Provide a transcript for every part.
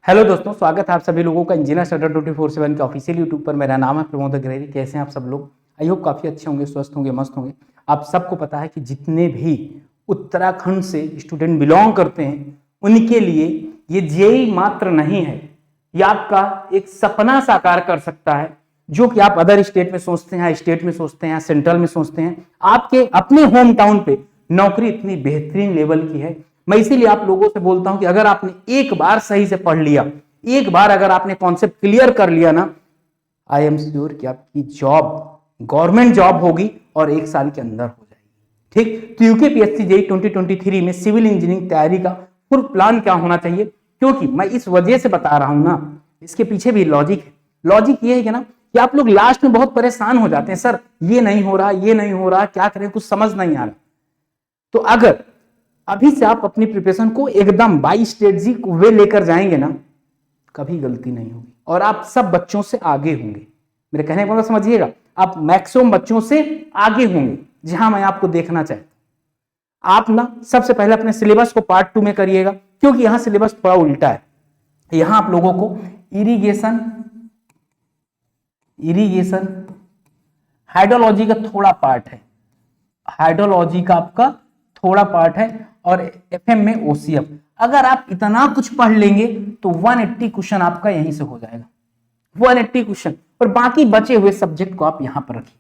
Hello दोस्तों, स्वागत है आप सभी लोगों का इंजीनियर स्टडी 24/7 के ऑफिशियल यूट्यूब पर। मेरा नाम है प्रमोद अग्रहरी। कैसे हैं आप सब लोग? आई होप काफ़ी अच्छे होंगे, स्वस्थ होंगे, मस्त होंगे। आप सबको पता है कि जितने भी उत्तराखंड से स्टूडेंट बिलोंग करते हैं उनके लिए ये जेईई मात्र नहीं है, ये आपका एक सपना साकार कर सकता है। जो कि आप अदर स्टेट में सोचते हैं, स्टेट में सोचते हैं, सेंट्रल में सोचते हैं, आपके अपने होम टाउन पे नौकरी इतनी बेहतरीन लेवल की है। मैं इसीलिए आप लोगों से बोलता हूं कि अगर आपने एक बार सही से पढ़ लिया, एक बार अगर आपने कॉन्सेप्ट क्लियर कर लिया ना, आई एम श्योर कि आपकी जॉब गवर्नमेंट जॉब होगी और 1 साल के अंदर हो जाएगी। ठीक, तो यूकेपीएससी जेईई 2023 में सिविल इंजीनियरिंग तैयारी का फुल प्लान क्या होना चाहिए, क्योंकि मैं इस वजह से बता रहा हूं ना, इसके पीछे भी लॉजिक है। लॉजिक ये है कि ना कि आप लोग लास्ट में बहुत परेशान हो जाते हैं, सर ये नहीं हो रहा, ये नहीं हो रहा, क्या करें, कुछ समझ नहीं आ रहा। तो अगर अभी से आप अपनी प्रिपरेशन को एकदम बाई स्ट्रेटजी वे लेकर जाएंगे ना, कभी गलती नहीं होगी और आप सब बच्चों से आगे होंगे। मेरे कहने का मतलब समझिएगा, आप मैक्सिमम बच्चों से आगे होंगे जहां मैं आपको देखना चाहता हूं। आप ना सबसे पहले अपने सिलेबस को पार्ट 2 में करिएगा, क्योंकि यहां सिलेबस थोड़ा उल्टा है। यहां आप लोगों को इरिगेशन हाइड्रोलॉजी का थोड़ा पार्ट है, हाइड्रोलॉजी का आपका थोड़ा पार्ट है, और एफएम में ओसीएफ। अगर आप इतना कुछ पढ़ लेंगे तो 180 क्वेश्चन आपका यहीं से हो जाएगा, 180 क्वेश्चन, और बाकी बचे हुए सब्जेक्ट को आप यहां पर रखिए।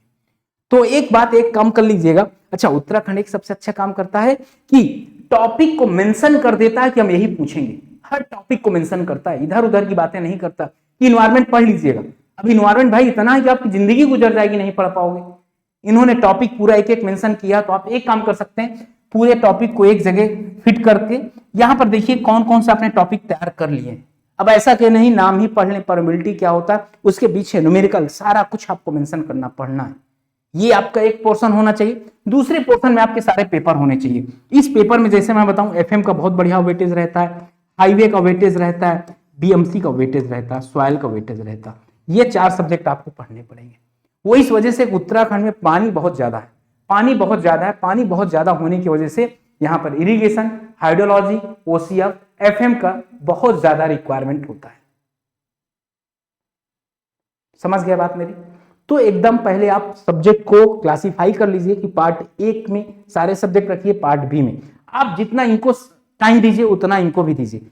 तो एक बात एक काम कर लीजिएगा। अच्छा, उत्तराखंड एक सबसे अच्छा काम करता है कि टॉपिक को मेंशन कर देता है कि हम यही पूछेंगे। हर टॉपिक को मेंशन करता है, इधर उधर की बातें नहीं करता। इन्वायरमेंट पढ़ लीजिएगा। अब इन्वायरमेंट भाई इतना है कि आपकी जिंदगी गुजर जाएगी, नहीं पढ़ पाओगे। इन्होंने टॉपिक पूरा एक एक मेंशन किया, तो आप एक काम कर सकते हैं, पूरे टॉपिक को एक जगह फिट करके यहां पर देखिए कौन कौन सा आपने टॉपिक तैयार कर लिए। अब ऐसा कि नहीं नाम ही पढ़ लें, परमिबिलिटी क्या होता है, उसके पीछे न्यूमेरिकल सारा कुछ आपको मेंशन करना पढ़ना है। ये आपका एक पोर्शन होना चाहिए। दूसरे पोर्शन में आपके सारे पेपर होने चाहिए। इस पेपर में जैसे मैं बताऊं, एफएम का बहुत बढ़िया वेटेज रहता है, हाईवे का वेटेज रहता है, बीएमसी का वेटेज रहता है, सॉइल का वेटेज रहता है। ये 4 सब्जेक्ट आपको पढ़ने पड़ेंगे। वो इस वजह से उत्तराखंड में पानी बहुत ज्यादा है, पानी बहुत ज्यादा है। पानी बहुत ज्यादा होने की वजह से यहाँ पर इरिगेशन, हाइड्रोलॉजी, ओसीएफ, एफएम का बहुत ज्यादा रिक्वायरमेंट होता है। समझ गया बात मेरी? तो एकदम पहले आप सब्जेक्ट को क्लासिफाई कर लीजिए कि पार्ट 1 में सारे सब्जेक्ट रखिए, पार्ट बी में आप जितना इनको टाइम दीजिए उतना इनको भी दीजिए।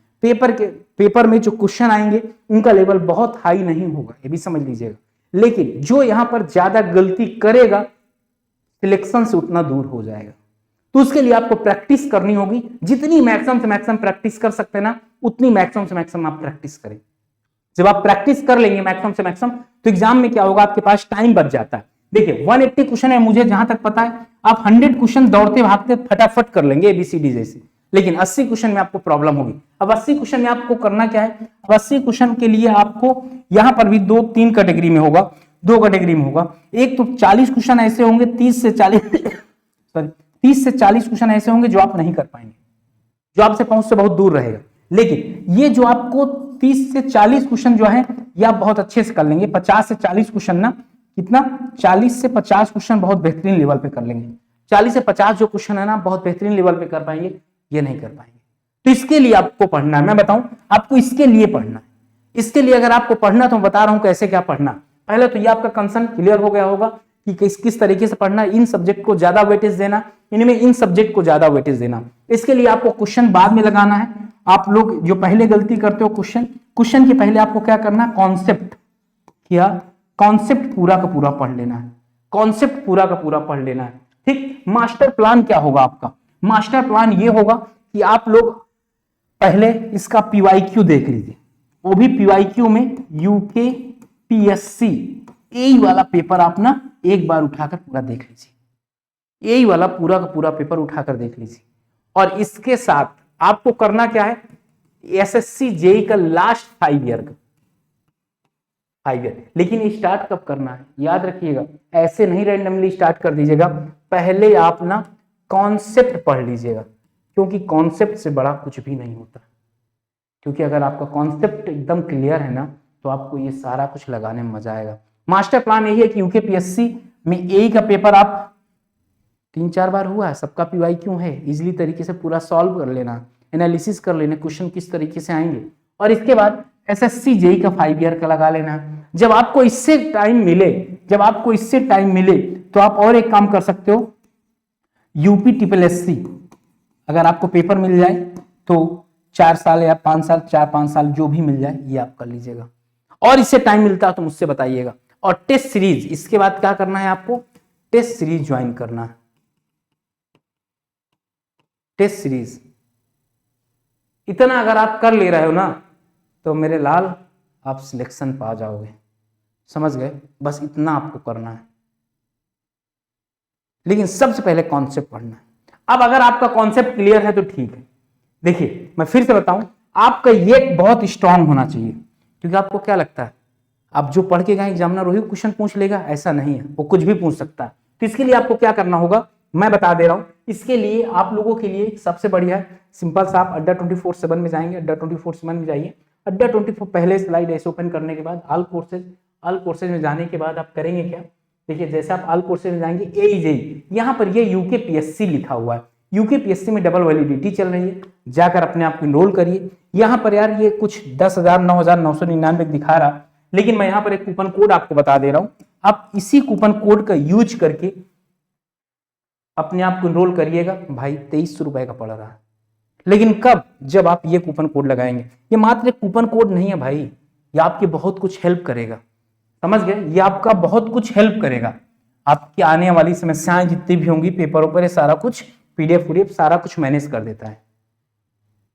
पेपर में जो क्वेश्चन आएंगे उनका लेवल बहुत हाई नहीं होगा, ये भी समझ लीजिएगा। लेकिन जो यहां पर ज्यादा गलती करेगा सिलेक्शन से उतना दूर हो जाएगा। तो उसके लिए आपको प्रैक्टिस करनी होगी। जितनी मैक्सिमम से मैक्सिमम प्रैक्टिस कर सकते हैं ना, उतनी मैक्सिमम से मैक्सिमम आप प्रैक्टिस करें। जब आप प्रैक्टिस कर लेंगे मैक्सिमम से मैक्सिमम, तो एग्जाम में क्या होगा, आपके पास टाइम बच जाता है। देखिए 180 क्वेश्चन है, मुझे जहां तक पता है आप 100 क्वेश्चन दौड़ते भागते फटाफट कर लेंगे एबीसीडी जैसे। लेकिन 80 क्वेश्चन में आपको प्रॉब्लम होगी। अब 80 क्वेश्चन में आपको करना क्या है? अब 80 क्वेश्चन के लिए आपको यहां पर भी 2-3 कैटेगरी में होगा, 2 कैटेगरी में होगा। एक तो 40 क्वेश्चन ऐसे होंगे, 30 से 40 क्वेश्चन ऐसे होंगे जो आप नहीं कर पाएंगे, जो आपसे पहुंच से बहुत दूर रहेगा। लेकिन ये जो आपको 30 से 40 क्वेश्चन जो है ये आप बहुत अच्छे से कर लेंगे। 50 से 40 क्वेश्चन ना, कितना, 40 से 50 क्वेश्चन बहुत बेहतरीन लेवल पे कर लेंगे। 40 से 50 जो क्वेश्चन है ना बहुत बेहतरीन लेवल पे कर पाएंगे, ये नहीं कर पाएंगे। तो इसके लिए आपको पढ़ना है, मैं बताऊं आपको इसके लिए पढ़ना है। इसके लिए अगर आपको पढ़ना, तो मैं बता रहा हूं कैसे क्या पढ़ना। पहले तो ये आपका कंसर्न क्लियर हो गया होगा कि किस तरीके से पढ़ना, इन सब्जेक्ट को ज्यादा वेटेज देना, इनमें इन सब्जेक्ट को ज्यादा वेटेज देना। इसके लिए आपको क्वेश्चन बाद में लगाना है। आप लोग जो पहले गलती करते हो, क्वेश्चन के पहले आपको क्या करना, कॉन्सेप्ट पूरा का पूरा पढ़ लेना है। कॉन्सेप्ट पूरा का पूरा पढ़ लेना है। ठीक, मास्टर प्लान क्या होगा आपका? मास्टर प्लान ये होगा कि आप लोग पहले इसका पीवाईक्यू देख लीजिए, वो भी पीवाईक्यू में यूकेपीएससी यही वाला पेपर आप ना एक बार उठाकर पूरा देख लीजिए, यही वाला पूरा का पूरा पेपर उठाकर देख लीजिए। और इसके साथ आपको करना क्या है, एसएससी जेईई का लास्ट 5 ईयर का 5 ईयर। लेकिन ये स्टार्ट कब करना है याद रखिएगा, ऐसे नहीं रैंडमली स्टार्ट कर दीजिएगा। पहले आप ना कॉन्सेप्ट पढ़ लीजिएगा, क्योंकि कॉन्सेप्ट से बड़ा कुछ भी नहीं होता। क्योंकि अगर आपका कॉन्सेप्ट एकदम क्लियर है ना, तो आपको ये सारा कुछ लगाने में मजा आएगा। मास्टर प्लान यही है कि यूकेपीएससी में यही का पेपर आप 3-4 बार हुआ है, सबका पीवाई क्यों है, इजिली तरीके से पूरा सॉल्व कर लेना, एनालिसिस कर लेना, क्वेश्चन किस तरीके से आएंगे, और इसके बाद एसएससी जेई का 5 ईयर का लगा लेना। जब आपको इससे टाइम मिले तो आप और एक काम कर सकते हो, यूपी ट्रिपल एससी अगर आपको पेपर मिल जाए तो 4 साल या 5 साल, 4-5 साल जो भी मिल जाए ये आप कर लीजिएगा। और इससे टाइम मिलता है तो मुझसे बताइएगा। और टेस्ट सीरीज, इसके बाद क्या करना है आपको, टेस्ट सीरीज ज्वाइन करना है। टेस्ट सीरीज इतना अगर आप कर ले रहे हो ना तो मेरे लाल आप सिलेक्शन पा जाओगे, समझ गए। बस इतना आपको करना है, लेकिन सबसे पहले कॉन्सेप्ट पढ़ना है। अब अगर आपका कॉन्सेप्ट क्लियर है तो ठीक है। देखिए मैं फिर से बताऊं, आपका ये बहुत स्ट्रांग होना चाहिए, क्योंकि आपको क्या लगता है आप जो पढ़ के गए एग्जामिनर वही क्वेश्चन पूछ लेगा, ऐसा नहीं है, वो कुछ भी पूछ सकता है। तो इसके लिए आपको क्या करना होगा मैं बता दे रहा हूं। इसके लिए आप लोगों के लिए सबसे बढ़िया है, सिंपल सा, आप अड्डा 24/7 में जाएंगे, अड्डा 24/7 में जाइए। अड्डा 24 पहले स्लाइड ऐसे ओपन करने के बाद ऑल कोर्सेज में जाने के बाद आप करेंगे क्या, देखिए जैसे आप ऑल कोर्सेज में जाएंगे AEJ, यहाँ पर ये यूकेपीएससी लिखा हुआ है। यूकेपीएससी में डबल वैलिडिटी चल रही है, जाकर अपने आप को इनरोल करिए। यहाँ पर यार ये कुछ 10,000 9,999 दिखा रहा, लेकिन मैं यहाँ पर एक कूपन कोड आपको बता दे रहा हूँ। आप इसी कूपन कोड का यूज करके अपने आप को इनरोल करिएगा। भाई 2300 रुपए का पड़ रहा है, लेकिन कब, जब आप ये कूपन कोड लगाएंगे। ये मात्र एक कूपन कोड नहीं है भाई, ये आपकी बहुत कुछ हेल्प करेगा, समझ गए। ये आपका बहुत कुछ हेल्प करेगा, आपकी आने वाली समस्याएं जितनी भी होंगी पेपरों पर, ये सारा कुछ PDF सारा कुछ मैनेज कर देता है।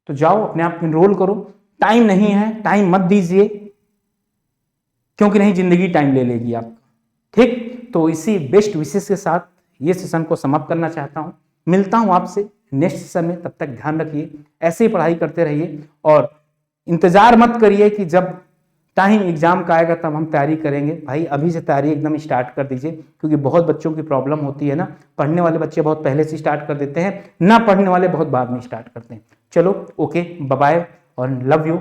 तो जाओ अपने आप को इनरोल करो। टाइम नहीं है, टाइम मत दीजिए, क्योंकि नहीं जिंदगी टाइम ले लेगी आपका, ठीक। तो इसी बेस्ट विशेष के साथ ये सेशन को समाप्त करना चाहता हूं। मिलता हूं आपसे नेक्स्ट सेशन में, तब तक ध्यान रखिए, ऐसे ही पढ़ाई करते रहिए और इंतजार मत करिए कि जब टाइम एग्जाम का आएगा तब हम तैयारी करेंगे। भाई अभी से तैयारी एकदम स्टार्ट कर दीजिए, क्योंकि बहुत बच्चों की प्रॉब्लम होती है ना, पढ़ने वाले बच्चे बहुत पहले से स्टार्ट कर देते हैं, ना पढ़ने वाले बहुत बाद में स्टार्ट करते हैं। चलो ओके, बाय बाय और लव यू।